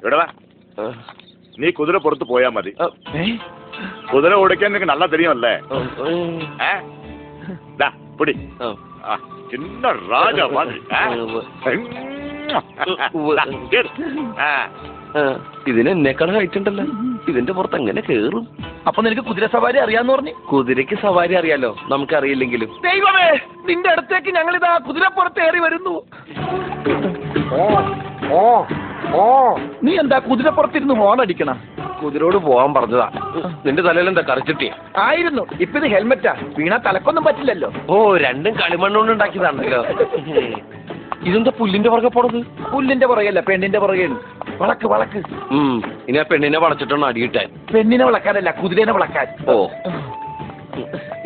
ഇവിടെ വാ. നീ കുതിര പുറത്ത് പോയാ മതി. കുതിര ഓടിക്കാൻ നിനക്ക് നല്ല തെരിയുമല്ലേ? പിടി. ചിന്ന രാജ മതി. ഇതിന് എന്നെക്കാൾ കഴിച്ചിട്ടുണ്ടല്ലോ. ഇതിന്റെ പുറത്ത് എങ്ങനെ കേറും? അപ്പൊ നിനക്ക് കുതിര സവാരി അറിയാന്ന് പറഞ്ഞു? കുതിരക്ക് സവാരി അറിയാലോ, നമുക്കറിയില്ലെങ്കിലും. ദൈവമേ, നിന്റെ അടുത്തേക്ക് ഞങ്ങളിതാ കുതിരപ്പുറത്ത് ഏറി വരുന്നു. നീ എന്താ കുതിരപ്പുറത്തിരുന്ന് ഹോണടിക്കണ? കുതിരോട് പോവാൻ പറഞ്ഞതാ. നിന്റെ തലയിൽ എന്താ കറച്ചിട്ടിയ? ആയിരുന്നു. ഇപ്പൊ ഇത് ഹെൽമെറ്റാ. വീണാ തലക്കൊന്നും പറ്റില്ലല്ലോ. ഓ, രണ്ടും കളിമണ്ണുകൊണ്ട് ഉണ്ടാക്കിയതാണല്ലോ. ഇതെന്താ പുല്ലിന്റെ പുറകെ പോണത്? പുല്ലിന്റെ പുറകെയല്ല, പെണ്ണിന്റെ പുറകെ. വളക്ക് വളക്ക്. ഇനി ആ പെണ്ണിനെ വളച്ചിട്ടാണ് അടിയിട്ടാൻ. പെണ്ണിനെ വളക്കാനല്ല, കുതിരേനെ വളക്കാൻ. ഓ,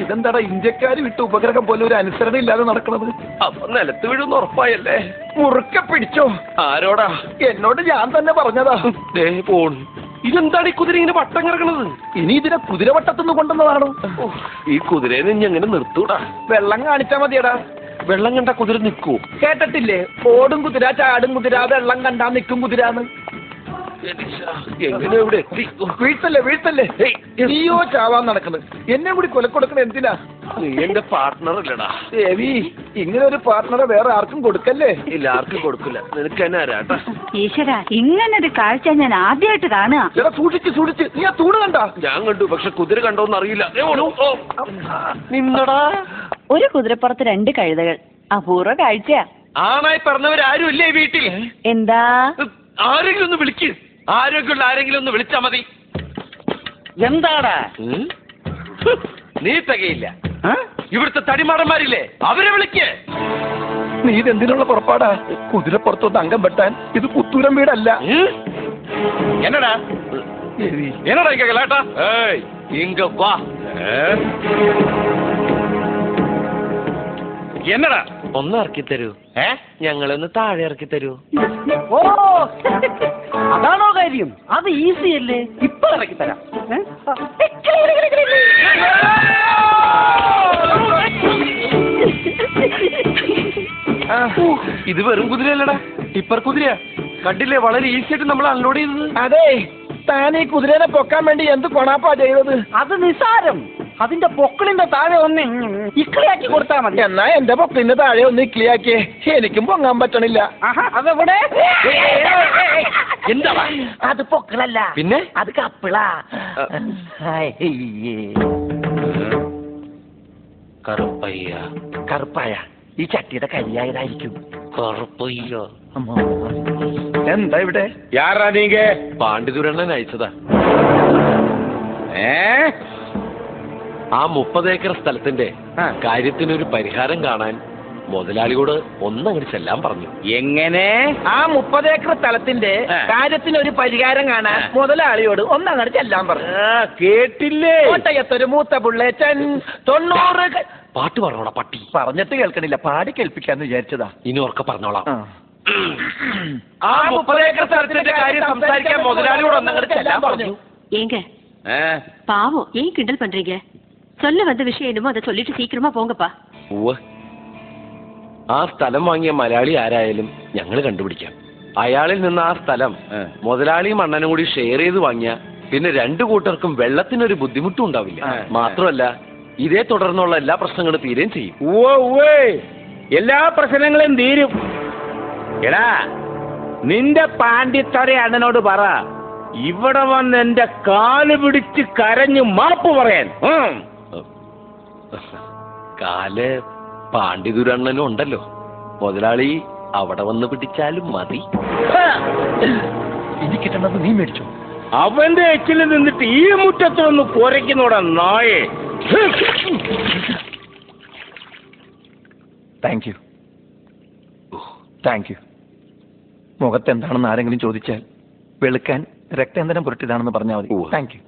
ഇതെന്താടാ ഇന്ത്യക്കാര് വിട്ട് ഉപഗ്രഹം പോലെ ഒരു അനുസരണ ഇല്ലാതെ നടക്കണത്? അപ്പൊ നിലത്ത് വീഴുന്ന് ഉറപ്പായല്ലേ? മുറുക്കെ പിടിച്ചോ. ആരോടാ? എന്നോട് ഞാൻ തന്നെ പറഞ്ഞതാ. പോണു. ഇതെന്താണ് ഈ കുതിര ഇങ്ങനെ വട്ടം കിടക്കണത്? ഇനി ഇതിനെ കുതിരവട്ടത്തുനിന്ന് കൊണ്ടുവന്നതാണോ? ഈ കുതിരയെ ഇനി എങ്ങനെ നിർത്തൂടാ? വെള്ളം കാണിച്ചാ മതിയടാ. വെള്ളം കണ്ട കുതിര നിൽക്കൂ? കേട്ടിട്ടില്ലേ? ഓടും കുതിര, ചാടും കുതിര, വെള്ളം കണ്ടാ നിൽക്കും കുതിരാന്ന്. എങ്ങനെ ഇവിടെ എത്തി? വീഴ്ത്തല്ലേ വീഴ്ത്തല്ലേ. നീയോ ചാവാൻ നടക്കുന്നത്. എന്നെ കൂടി കൊലക്കൊടുക്കണ എന്തിനാ? നീ എന്റെ പാർട്ട്ണർ അല്ലടാ. ദേവി, ഇങ്ങനെ ഒരു പാർട്ട്ണറെ വേറെ ആർക്കും കൊടുക്കല്ലേ. ഇല്ല, ആർക്കും കൊടുക്കില്ല. നിനക്ക് തന്നെ ആരാട്ടാ? ഈശ്വര, ഇങ്ങനൊരു കാഴ്ച ഞാൻ ആദ്യമായിട്ട് കാണുക. ചേട്ടാ, സൂക്ഷിച്ച് സൂക്ഷിച്ച്. നീ ആ തൂണ് കണ്ടാ? ഞാൻ കണ്ടു, പക്ഷെ കുതിര കണ്ടോന്ന് അറിയില്ല. നിന്നടാ. ഒരു കുതിരപ്പുറത്ത് 2 കഴുതകൾ. അപൂർവ കാഴ്ചയാ. ആണായി പറഞ്ഞവരാരും ഇല്ലേ വീട്ടിൽ? എന്താ? ആരെങ്കിലും ഒന്ന് വിളിക്ക്. ആരോഗ്യമുള്ള ആരെങ്കിലും ഒന്ന് വിളിച്ചാ മതി. എന്താടാ? നീ തികയില്ല. ഇവിടുത്തെ തടിമാടന്മാരില്ലേ, അവരെ വിളിക്ക്. നീ ഇതെന്തിനുള്ള പുറപ്പാടാ? കുതിരപ്പുറത്തോട്ട് അംഗം വെട്ടാൻ. ഇത് പുത്തൂരം വീടല്ല. എന്നടാ എന്നടാ കേട്ടാ? ഇങ്ങ വാ. എന്നടാ? ഒന്ന് ഇറക്കി തരൂ. ഞങ്ങളൊന്ന് താഴെ ഇറക്കി തരൂ. ഓ, അതാണോ കാര്യം? അത് ഈസി അല്ലേ? ഇപ്പൊ ഇറക്കി തരാം. ഇത് വെറും കുതിരയല്ലടാ, ടിപ്പർ കുതിരയാ. കണ്ടില്ലേ, വളരെ ഈസി ആയിട്ട് നമ്മൾ അൺലോഡ് ചെയ്തത്. അതെ, താൻ ഈ കുതിരനെ പൊക്കാൻ വേണ്ടി എന്ത് കൊണാപ്പാ ചെയ്തത്? അത് നിസാരം. അതിന്റെ പൊക്കിളിന്റെ താഴെ ഒന്ന് ഇക്ലിയാക്കി കൊടുത്താ മതി. എന്നാ എന്റെ പൊക്കിളിന്റെ താഴെ ഒന്ന് ഇക്ലിയാക്കിയേ. എനിക്കും പൊങ്ങാൻ പറ്റണില്ല. അതെവിടെ? എന്താ? അത് പൊക്കിളല്ല, പിന്നെ അത് കപ്പിളാ. കറുപ്പയ്യ. കറുപ്പായ ഈ ചട്ടിയുടെ കരിയായതായിരിക്കും. കറുപ്പയ്യ. എന്താ ഇവിടെ? യാറാ നീങ്ക? പാണ്ഡിതുരണ്ണൻ അയച്ചതാ. ആ 30 ഏക്കർ സ്ഥലത്തിന്റെ കാര്യത്തിനൊരു പരിഹാരം കാണാൻ മുതലാളിയോട് ഒന്നങ്ങോട്ട് ചെല്ലാൻ പറഞ്ഞു. എങ്ങനെ? ആ 30 ഏക്കർ സ്ഥലത്തിന്റെ കാര്യത്തിനൊരു പരിഹാരം കാണാൻ മുതലാളിയോട് ഒന്നങ്ങോട്ട് ചെല്ലാൻ പറഞ്ഞു. കേട്ടില്ലേ? കോട്ടയത്തൊരു മൂത്ത പുള്ളേച്ചൻ 90. പാട്ട് പറഞ്ഞോളാ പട്ടി. പറഞ്ഞിട്ട് കേൾക്കണില്ല, പാടി കേൾപ്പിക്കാന്ന് വിചാരിച്ചതാ. ഇനി ഉറക്കെ പറഞ്ഞോളാം. ആ 30 ഏക്കർ സ്ഥലത്തിന്റെ കാര്യം സംസാരിക്കാൻ മുതലാളിയോട് ഒന്നങ്ങോട്ട് ചെല്ലാൻ പറഞ്ഞു. ஏங்க பாவம் ஏன் கிண்டல் பண்றீங்க? சொல்ல வந்த விஷயம் என்னமோ அதை சொல்லிட்டு சீக்கிரமா போங்கப்பா. ആ സ്ഥലം വാങ്ങിയ മലയാളി ആരായാലും ഞങ്ങൾ കണ്ടുപിടിക്കാം. അയാളിൽ നിന്ന് ആ സ്ഥലം മുതലാളിയും അണ്ണനും കൂടി ഷെയർ ചെയ്ത് വാങ്ങിയ പിന്നെ 2 കൂട്ടർക്കും വെള്ളത്തിനൊരു ബുദ്ധിമുട്ടും ഉണ്ടാവില്ല. മാത്രമല്ല, ഇതേ തുടർന്നുള്ള എല്ലാ പ്രശ്നങ്ങളും തീരുകയും ചെയ്യും. എല്ലാ പ്രശ്നങ്ങളും തീരും. എടാ, നിന്റെ പാണ്ഡിത്തറ അണ്ണനോട് പറ, ഇവിടെ വന്ന് എന്റെ കാല് പിടിച്ച് കരഞ്ഞു മാപ്പ് പറയാൻ. കാല് പാണ്ഡിതുരണ്ണനും ഉണ്ടല്ലോ. മുതലാളി അവിടെ വന്ന് പിടിച്ചാലും മതി. ഇനി കിട്ടണത് നീ മേടിച്ചോ. അവന്റെ എച്ചിൽ നിന്നിട്ട് ഈ മുറ്റത്ത് വന്ന് കുരയ്ക്കുന്നോടാ നായേ. Thank you. Thank you. മുഖത്ത് എന്താണെന്ന് ആരെങ്കിലും ചോദിച്ചാൽ വെളുക്കാൻ രക്തേന്ദ്രം പുരട്ടിയതാണെന്ന് പറഞ്ഞാൽ മതി. Thank U.